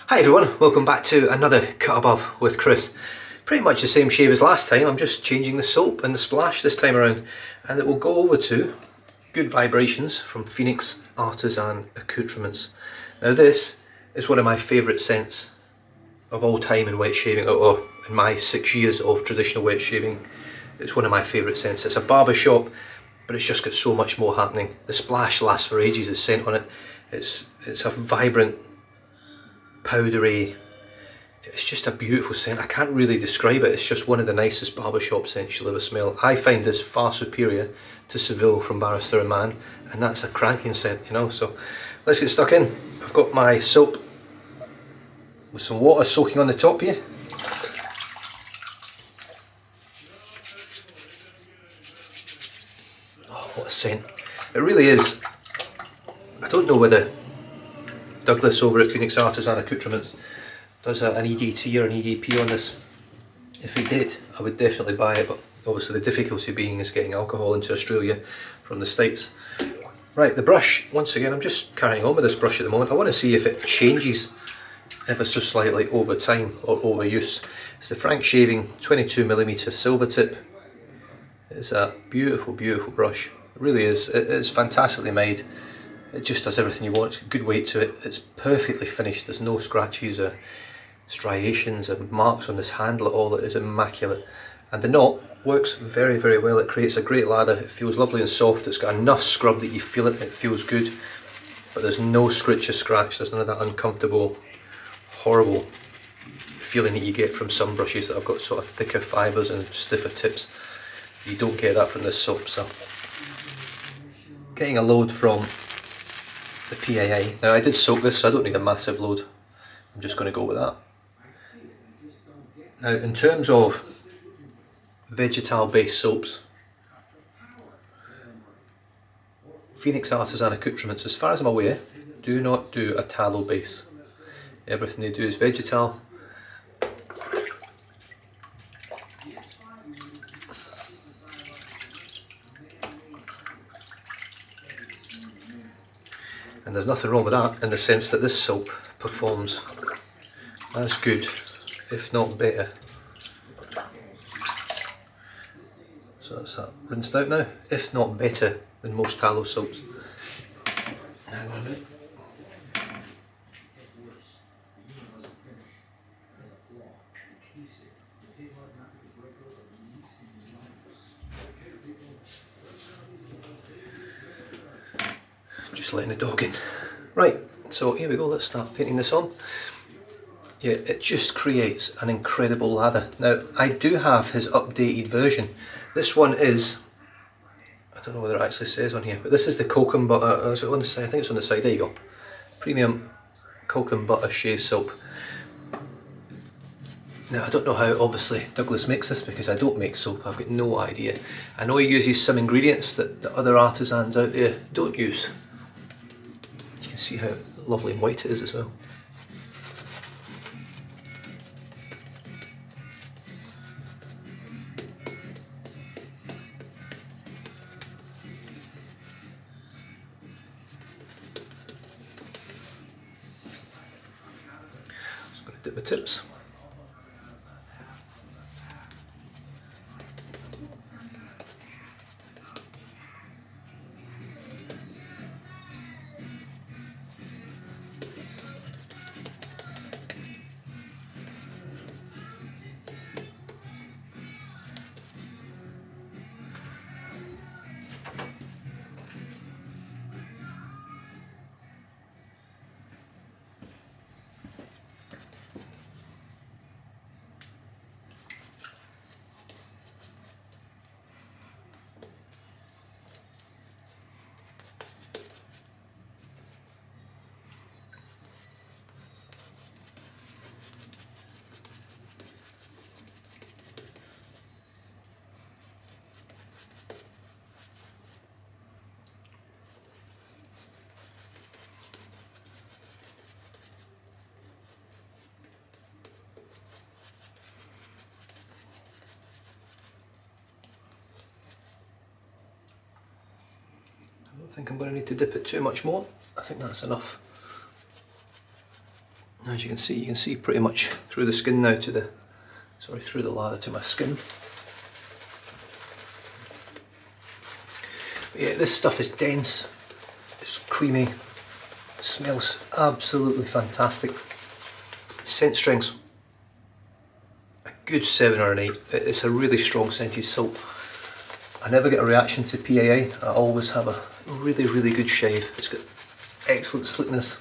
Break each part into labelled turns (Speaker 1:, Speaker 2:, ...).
Speaker 1: Hi everyone, welcome back to another Cut Above with Chris. Pretty much the same shave as last time, I'm just changing the soap and the splash this time around, and it will go over to Good Vibrations from Phoenix Artisan Accoutrements. Now this is one of my favourite scents of all time in wet shaving, or in my 6 years of traditional wet shaving. It's one of my favourite scents. It's a barber shop, but it's just got so much more happening. The splash lasts for ages, the scent on it. It's a vibrant, powdery, it's just a beautiful scent. I can't really describe it. It's just one of the nicest barbershop scents you'll ever smell. I find this far superior to Seville from Barrister and Mann, and that's a cranking scent, you know. So let's get stuck in. I've got my soap with some water soaking on the top here. Oh, what a scent. It really is. I don't know whether Douglas over at Phoenix Artisan Accoutrements does an EDT or an EDP on this. If he did, I would definitely buy it, but obviously the difficulty being is getting alcohol into Australia from the States. Right, the brush, once again, I'm just carrying on with this brush at the moment. I want to see if it changes ever so slightly over time or over use. It's the Frank Shaving 22mm Silvertip. It's a beautiful, beautiful brush. It really is. It's fantastically made. It just does everything you want. It's got good weight to it. It's perfectly finished. There's no scratches or striations or marks on this handle at all. It is immaculate. And the knot works very, very well. It creates a great lather. It feels lovely and soft. It's got enough scrub that you feel it. It feels good. But there's no scritch or scratch. There's none of that uncomfortable, horrible feeling that you get from some brushes that have got sort of thicker fibres and stiffer tips. You don't get that from this soap. So getting a load from the PAA. Now I did soak this, so I don't need a massive load. I'm just going to go with that. Now in terms of vegetal based soaps, Phoenix Artisan Accoutrements, as far as I'm aware, do not do a tallow base. Everything they do is vegetal. And there's nothing wrong with that, in the sense that this soap performs as good, if not better. So that's that rinsed out now, if not better than most tallow soaps. Hang on a minute. Just letting the dog in. Right, so here we go, let's start painting this on. Yeah, it just creates an incredible lather. Now, I do have his updated version. This one is, I don't know whether it actually says on here, but this is the cocoa and butter, is it on the side? I think it's on the side, there you go. Premium cocoa and butter shave soap. Now, I don't know how, obviously, Douglas makes this, because I don't make soap, I've got no idea. I know he uses some ingredients that the other artisans out there don't use. You can see how lovely and white it is as well. Just going to dip the tips. I don't think I'm going to need to dip it too much more. I think that's enough. As you can see pretty much through the skin now to the, sorry, through the lather to my skin. But yeah, this stuff is dense, it's creamy, it smells absolutely fantastic. Scent strength's a good 7 or an 8. It's a really strong scented soap. I never get a reaction to PAA, I always have a really good shave. It's got excellent slickness.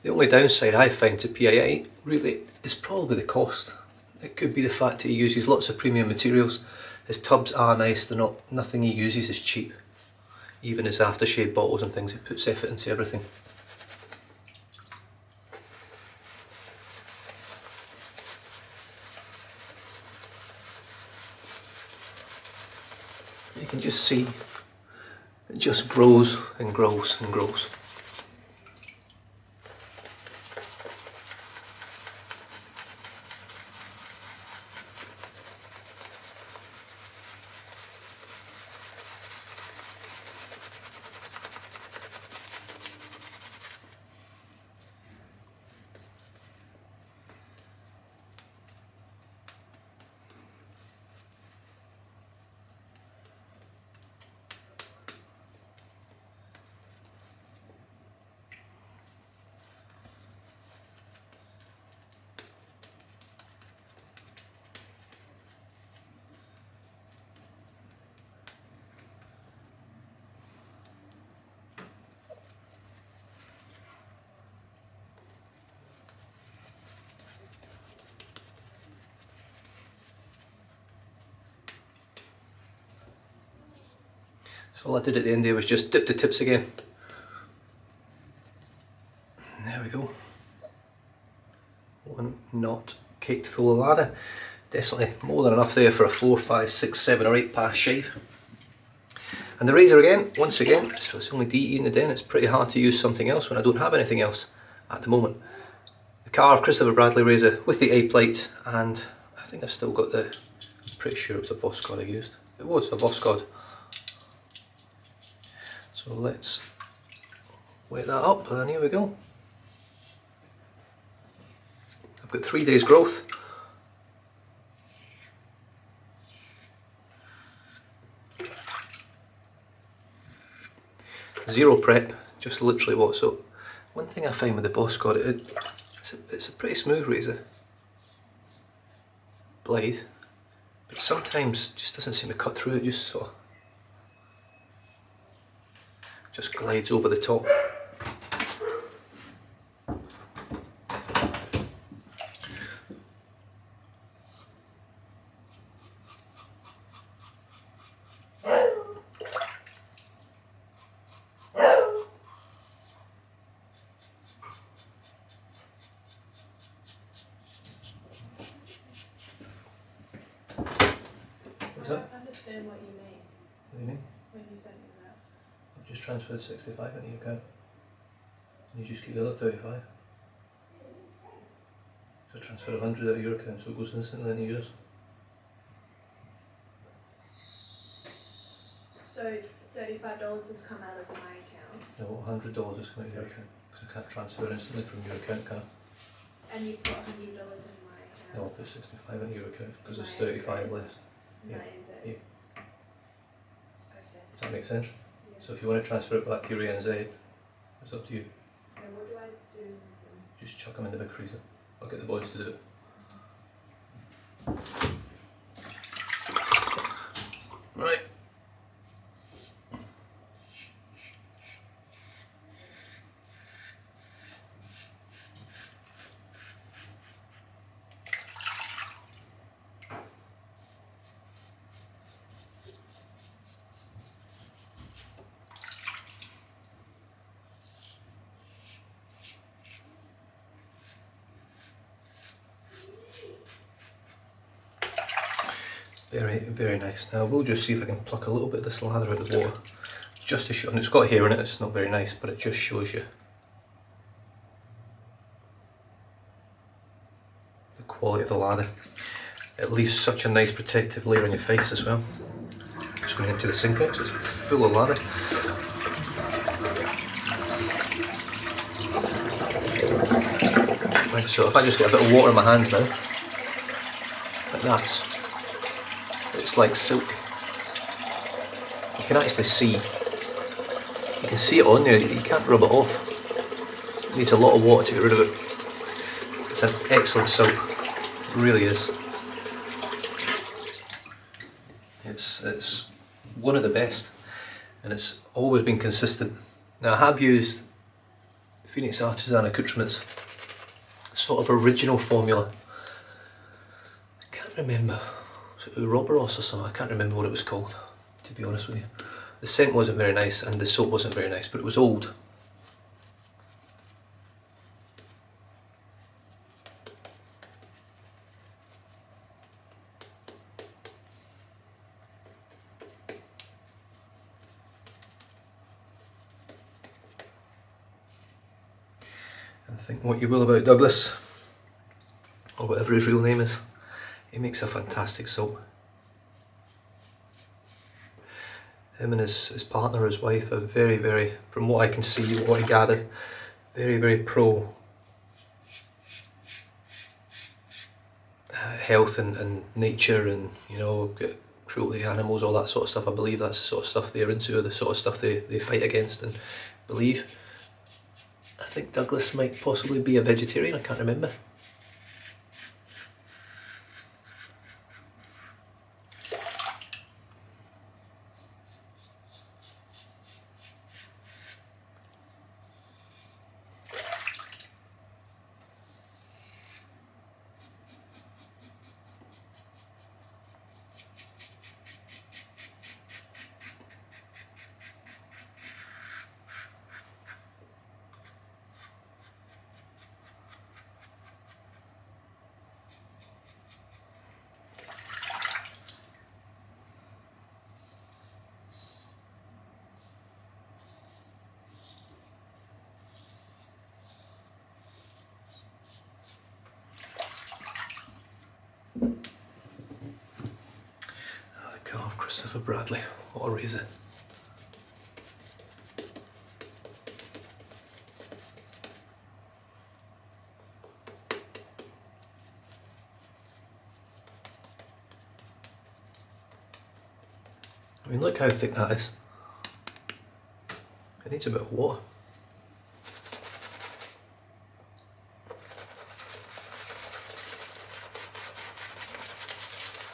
Speaker 1: The only downside I find to PAA really is probably the cost. It could be the fact that he uses lots of premium materials. His tubs are nice, they're not, nothing he uses is cheap. Even his aftershave bottles and things, he puts effort into everything. You can just see it just grows and grows and grows. So all I did at the end there was just dip the tips again. And there we go. One knot caked full of lather. Definitely more than enough there for a 4, 5, 6, 7 or 8 pass shave. And the razor again, once again, so it's only DE in the den, it's pretty hard to use something else when I don't have anything else at the moment. The Karve Christopher Bradley razor with the A plate, and I think I've still got the, I'm pretty sure it was a Voskhod I used. It was a Voskhod. So let's wet that up and here we go. I've got 3 days growth. Zero prep, just literally what. So one thing I find with the Voskhod, it's a pretty smooth razor blade, but sometimes it just doesn't seem to cut through it, just sort of just glides over the top.
Speaker 2: I don't understand what you mean.
Speaker 1: What do you mean?
Speaker 2: When you sent me that.
Speaker 1: I've just transferred 65 into your account. And you just keep the other 35. So transfer 100 out of your account so it goes instantly into yours.
Speaker 2: So $35 has come out of my account.
Speaker 1: No, $100 has come out of your account. Because I can't transfer instantly from your account, can I?
Speaker 2: And you've put $100 in my account.
Speaker 1: No, I'll put 65 into your account because there's 35 left. Yeah. Yeah.
Speaker 2: Okay.
Speaker 1: Does that make sense?
Speaker 2: Yeah.
Speaker 1: So if you want to transfer it back to your ANZ, it's up to you.
Speaker 2: And what do I do?
Speaker 1: Just chuck them in the big freezer. I'll get the boys to do it. Right. Very nice. Now we'll just see if I can pluck a little bit of this lather out of the water, just to show, and it's got hair in it, it's not very nice, but it just shows you the quality of the lather. It leaves such a nice protective layer on your face as well. Just going into the sink out, so it's full of lather. Right, so if I just get a bit of water in my hands now, like it's like silk. You can actually see, you can see it on there, you can't rub it off. It needs a lot of water to get rid of it. It's an excellent soap, it really is. It's one of the best, and it's always been consistent. Now I have used Phoenix Artisan Accoutrements sort of original formula. I can't remember, was it Ouroboros or something? I can't remember what it was called, to be honest with you. The scent wasn't very nice and the soap wasn't very nice, but it was old. And think what you will about Douglas, or whatever his real name is, he makes a fantastic soap. Him and his partner, his wife, are very, from what I can see, what I gather, very pro health and nature, and you know, cruelty to animals, all that sort of stuff. I believe that's the sort of stuff they're into, or the sort of stuff they fight against and believe. I think Douglas might possibly be a vegetarian, I can't remember. Karve Christopher Bradley, what a razor. I mean, look how thick that is. It needs a bit of water.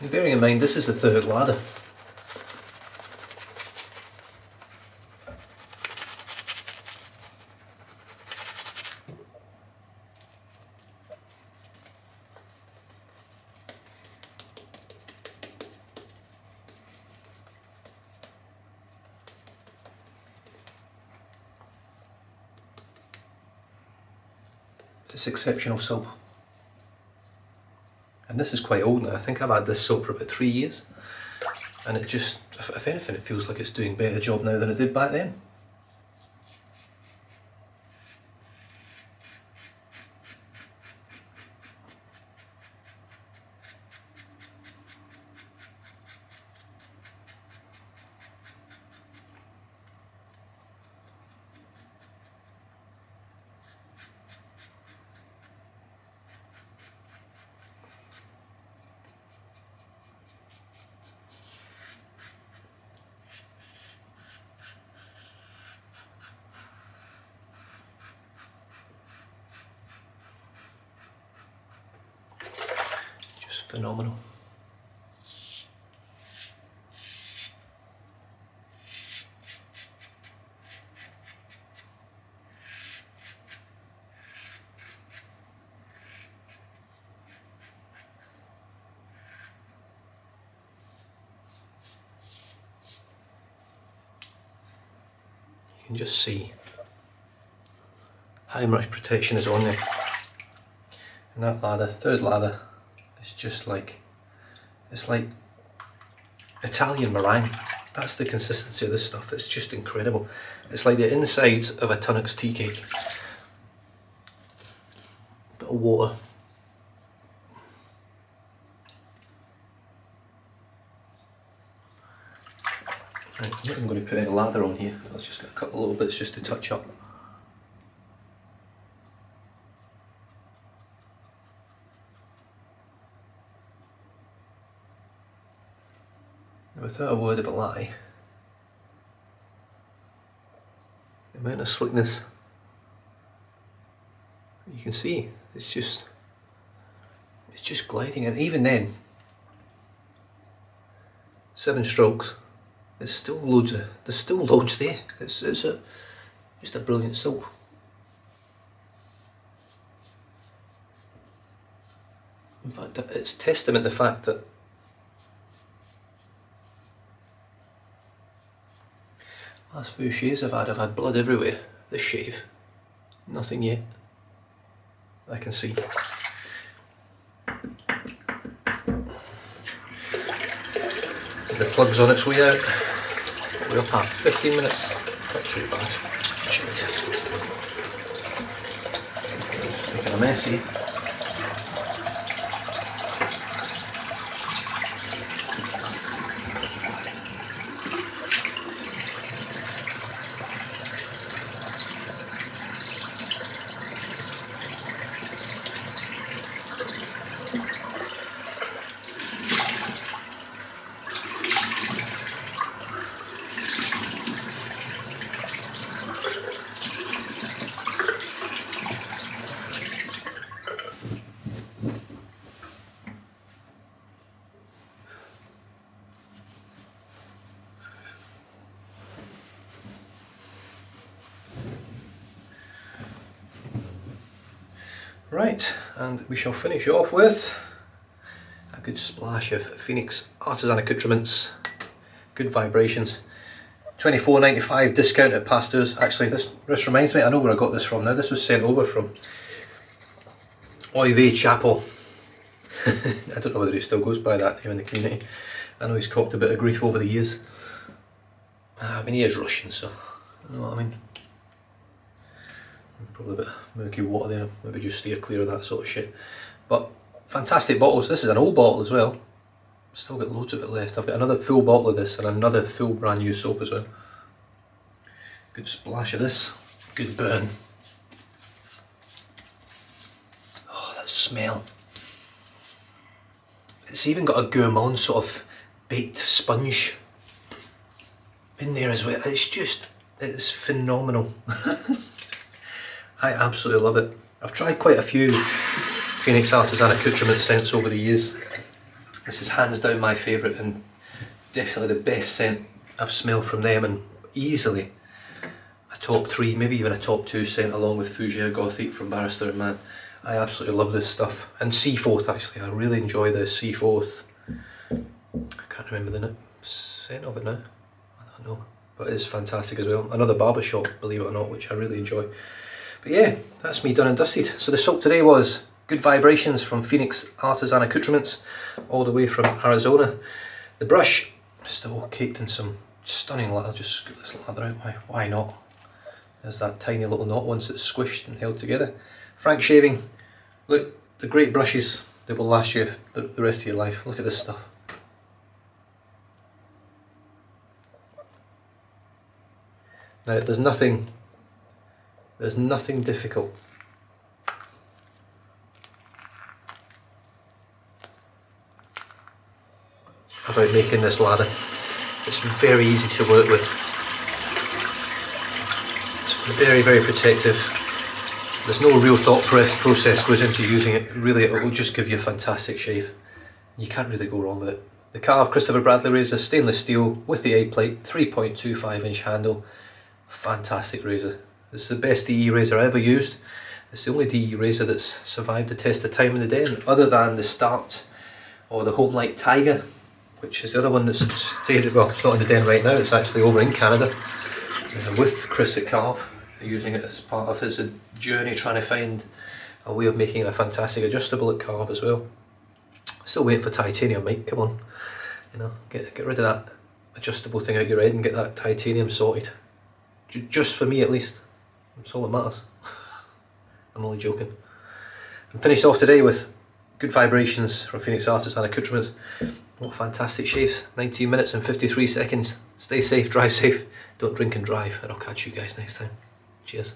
Speaker 1: And bearing in mind, this is the third lather. It's exceptional soap. And this is quite old now. I think I've had this soap for about 3 years, and it just, if anything, it feels like it's doing a better job now than it did back then. Phenomenal. You can just see how much protection is on there. And that lather, third lather, it's just like, it's like Italian meringue. That's the consistency of this stuff. It's just incredible. It's like the insides of a Tunnocks tea cake. Bit of water. Right, I'm not even going to put any lather on here. I've just got a couple of little bits just to touch up. without a word of a lie, the amount of slickness you can see, it's just gliding. And even then, 7 strokes, there's still loads there. It's just a brilliant soap. In fact, it's testament to the fact that last few shaves I've had blood everywhere. This shave, nothing yet. I can see. The plug's on its way out. We're up at 15 minutes. Not too bad. Jesus. It's making a mess here. Right, and we shall finish off with a good splash of Phoenix Artisan Accoutrements. Good vibrations. $24.95 discount at Pasteurs. Actually, this reminds me, I know where I got this from now. This was sent over from Oive Chapel. I don't know whether he still goes by that name in the community. I know he's copped a bit of grief over the years. I mean, he is Russian, so you know what I mean. Probably a bit of murky water there, maybe just steer clear of that sort of shit. But fantastic bottles. This is an old bottle as well. Still got loads of it left. I've got another full bottle of this and another full brand new soap as well. Good splash of this. Good burn. Oh, that smell. It's even got a gourmand sort of baked sponge in there as well. It's phenomenal. I absolutely love it. I've tried quite a few Phoenix Artisan Accoutrement scents over the years. This is hands down my favourite and definitely the best scent I've smelled from them, and easily a top 3, maybe even a top 2 scent, along with Fougere Gothique from Barrister and Man. I absolutely love this stuff. And Seaforth, actually, I really enjoy the Seaforth. I can't remember the scent of it now. I don't know, but it is fantastic as well. Another barbershop, believe it or not, which I really enjoy. But yeah, that's me done and dusted. So the soap today was Good Vibrations from Phoenix Artisan Accoutrements, all the way from Arizona. The brush, still caked in some stunning lather. Just scoop this lather out, why not? There's that tiny little knot once it's squished and held together. Frank shaving, look, the great brushes, they will last you the rest of your life. Look at this stuff. Now there's nothing difficult about making this lather. It's very easy to work with. It's very, very protective. There's no real thought process goes into using it. Really, it will just give you a fantastic shave. You can't really go wrong with it. The Karve Christopher Bradley razor, stainless steel with the A-plate, 3.25 inch handle. Fantastic razor. This is the best DE razor I ever used. It's the only DE razor that's survived the test of time in the den, other than the Start or the Homelight Tiger, which is the other one that's stayed, well, it's not in the den right now, it's actually over in Canada with Chris at Karve, using it as part of his journey trying to find a way of making a fantastic adjustable at Karve as well. Still waiting for titanium, mate, come on. You know, get rid of that adjustable thing out your head and get that titanium sorted. Just for me at least. That's all that matters. I'm only joking. I'm finished off today with Good Vibrations from Phoenix Artisan Accoutrements. What fantastic shaves. 19 minutes and 53 seconds. Stay safe, drive safe, don't drink and drive, and I'll catch you guys next time. Cheers.